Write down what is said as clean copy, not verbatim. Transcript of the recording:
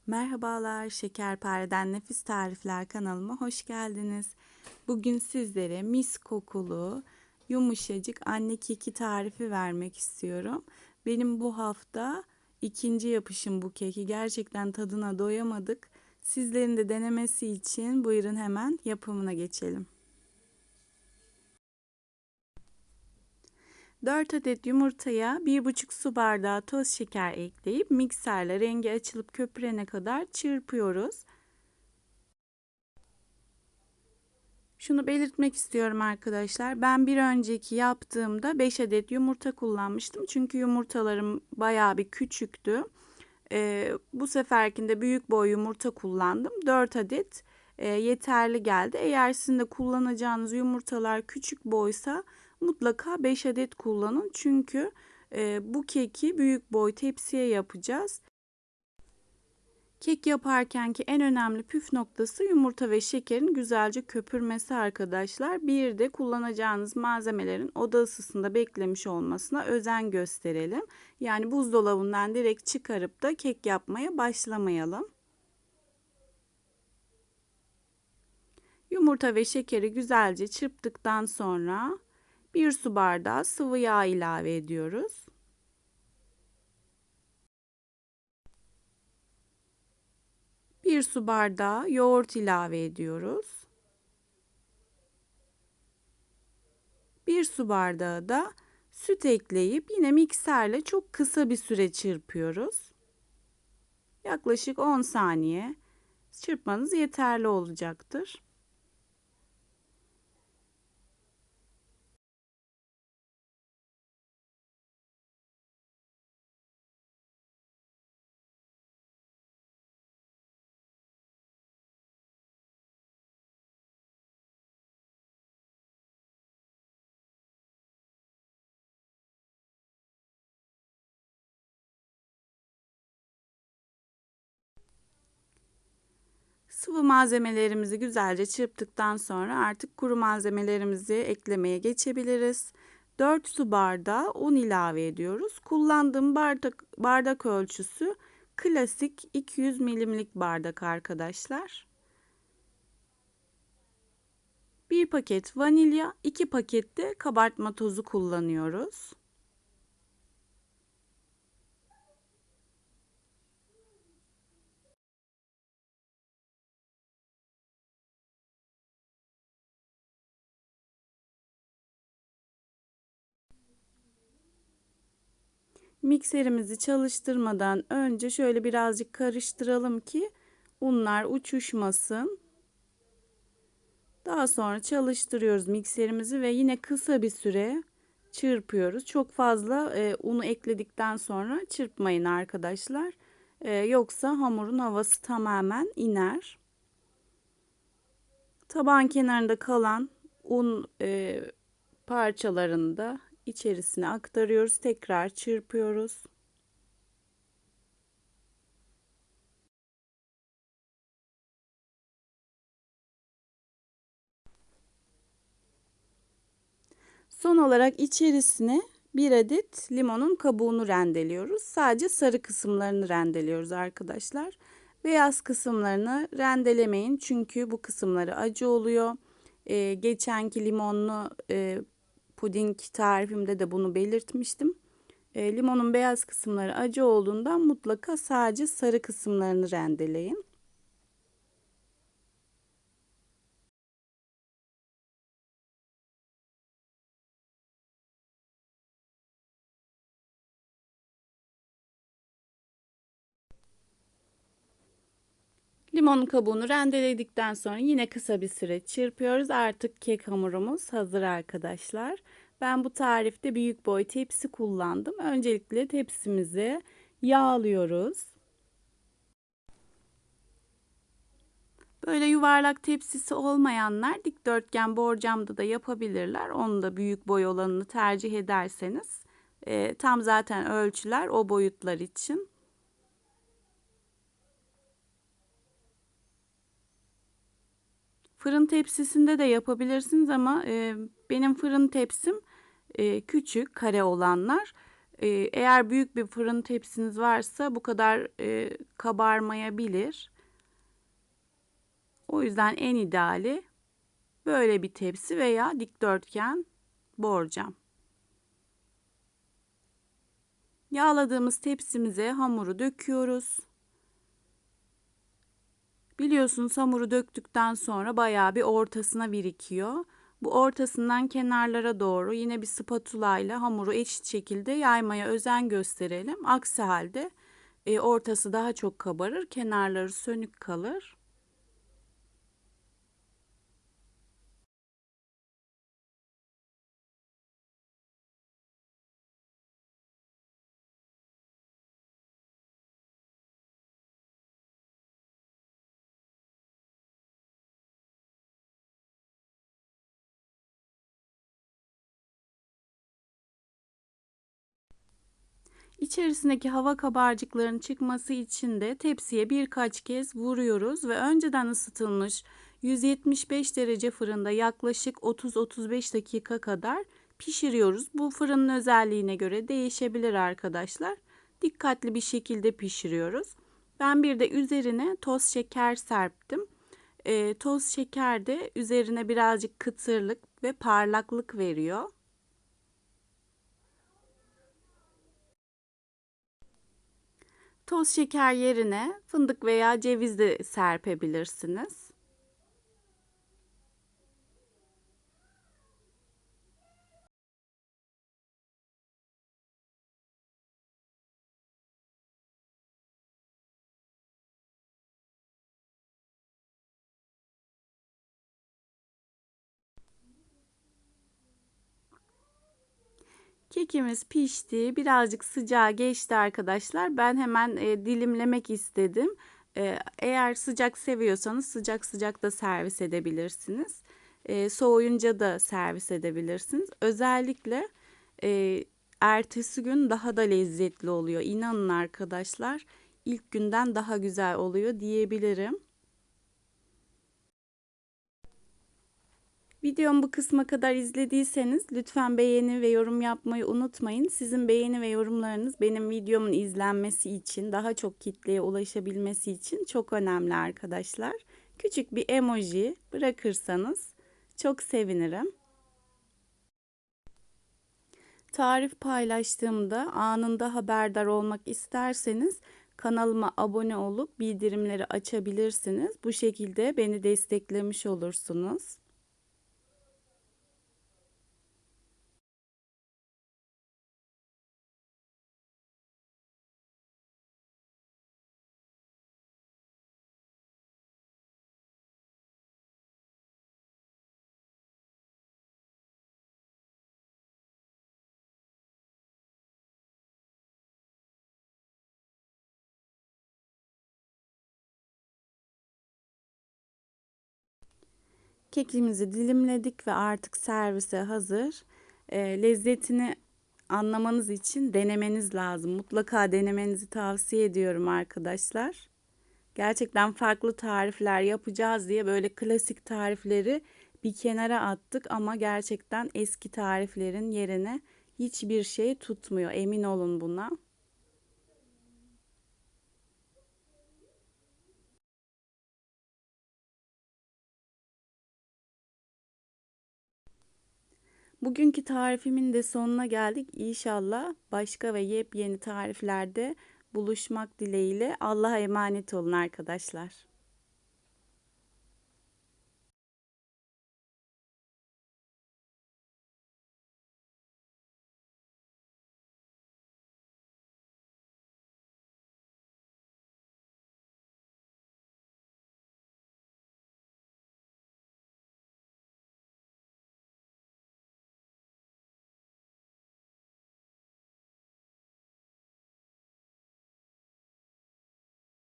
Merhabalar, Şekerpare'den Nefis Tarifler kanalıma hoş geldiniz. Bugün sizlere mis kokulu, yumuşacık anne keki tarifi vermek istiyorum. Benim bu hafta ikinci yapışım bu keki. Gerçekten tadına doyamadık. Sizlerin de denemesi için buyurun hemen yapımına geçelim. 4 adet yumurtaya 1,5 su bardağı toz şeker ekleyip mikserle rengi açılıp köpürene kadar çırpıyoruz. Şunu belirtmek istiyorum arkadaşlar. Ben bir önceki yaptığımda 5 adet yumurta kullanmıştım. Çünkü yumurtalarım bayağı bir küçüktü. Bu seferkinde büyük boy yumurta kullandım. 4 adet yeterli geldi. Eğer sizin de kullanacağınız yumurtalar küçük boysa mutlaka 5 adet kullanın. Çünkü bu keki büyük boy tepsiye yapacağız. Kek yaparkenki en önemli püf noktası yumurta ve şekerin güzelce köpürmesi arkadaşlar. Bir de kullanacağınız malzemelerin oda ısısında beklemiş olmasına özen gösterelim. Yani buzdolabından direkt çıkarıp da kek yapmaya başlamayalım. Yumurta ve şekeri güzelce çırptıktan sonra 1 su bardağı sıvı yağ ilave ediyoruz. 1 su bardağı yoğurt ilave ediyoruz. 1 su bardağı da süt ekleyip yine mikserle çok kısa bir süre çırpıyoruz. Yaklaşık 10 saniye çırpmanız yeterli olacaktır. Sıvı malzemelerimizi güzelce çırptıktan sonra artık kuru malzemelerimizi eklemeye geçebiliriz. 4 su bardağı un ilave ediyoruz. Kullandığım bardak ölçüsü klasik 200 milimlik bardak arkadaşlar. 1 paket vanilya, 2 paket de kabartma tozu kullanıyoruz. Mikserimizi çalıştırmadan önce şöyle birazcık karıştıralım ki unlar uçuşmasın. Daha sonra çalıştırıyoruz mikserimizi ve yine kısa bir süre çırpıyoruz. Çok fazla unu ekledikten sonra çırpmayın arkadaşlar. Yoksa hamurun havası tamamen iner. Taban kenarında kalan un parçalarını da içerisine aktarıyoruz. Tekrar çırpıyoruz. Son olarak içerisine 1 adet limonun kabuğunu rendeliyoruz. Sadece sarı kısımlarını rendeliyoruz arkadaşlar. Beyaz kısımlarını rendelemeyin çünkü bu kısımları acı oluyor. Geçenki limonlu puding tarifimde de bunu belirtmiştim. Limonun beyaz kısımları acı olduğundan mutlaka sadece sarı kısımlarını rendeleyin. Limon kabuğunu rendeledikten sonra yine kısa bir süre çırpıyoruz. Artık kek hamurumuz hazır arkadaşlar. Ben bu tarifte büyük boy tepsi kullandım. Öncelikle tepsimizi yağlıyoruz. Böyle yuvarlak tepsisi olmayanlar dikdörtgen borcamda da yapabilirler. Onu da büyük boy olanını tercih ederseniz tam zaten ölçüler o boyutlar için. Fırın tepsisinde de yapabilirsiniz ama benim fırın tepsim küçük kare olanlar. Eğer büyük bir fırın tepsiniz varsa bu kadar kabarmayabilir. O yüzden en ideali böyle bir tepsi veya dikdörtgen borcam. Yağladığımız tepsimize hamuru döküyoruz. Biliyorsunuz hamuru döktükten sonra bayağı bir ortasına birikiyor. Bu ortasından kenarlara doğru yine bir spatula ile hamuru eşit şekilde yaymaya özen gösterelim. Aksi halde ortası daha çok kabarır, kenarları sönük kalır. İçerisindeki hava kabarcıklarının çıkması için de tepsiye birkaç kez vuruyoruz ve önceden ısıtılmış 175 derece fırında yaklaşık 30-35 dakika kadar pişiriyoruz. Bu fırının özelliğine göre değişebilir arkadaşlar. Dikkatli bir şekilde pişiriyoruz. Ben bir de üzerine toz şeker serptim. Toz şeker de üzerine birazcık kıtırlık ve parlaklık veriyor. Toz şeker yerine fındık veya ceviz de serpebilirsiniz. Kekimiz pişti. Birazcık sıcağı geçti arkadaşlar. Ben hemen dilimlemek istedim. Eğer sıcak seviyorsanız sıcak sıcak da servis edebilirsiniz. Soğuyunca da servis edebilirsiniz. Özellikle ertesi gün daha da lezzetli oluyor. İnanın arkadaşlar, ilk günden daha güzel oluyor diyebilirim. Videomu bu kısma kadar izlediyseniz lütfen beğeni ve yorum yapmayı unutmayın. Sizin beğeni ve yorumlarınız benim videomun izlenmesi için, daha çok kitleye ulaşabilmesi için çok önemli arkadaşlar. Küçük bir emoji bırakırsanız çok sevinirim. Tarif paylaştığımda anında haberdar olmak isterseniz kanalıma abone olup bildirimleri açabilirsiniz. Bu şekilde beni desteklemiş olursunuz. Kekimizi dilimledik ve artık servise hazır. Lezzetini anlamanız için denemeniz lazım. Mutlaka denemenizi tavsiye ediyorum arkadaşlar. Gerçekten farklı tarifler yapacağız diye böyle klasik tarifleri bir kenara attık ama gerçekten eski tariflerin yerine hiçbir şey tutmuyor. Emin olun buna. Bugünkü tarifimin de sonuna geldik. İnşallah başka ve yepyeni tariflerde buluşmak dileğiyle. Allah'a emanet olun arkadaşlar.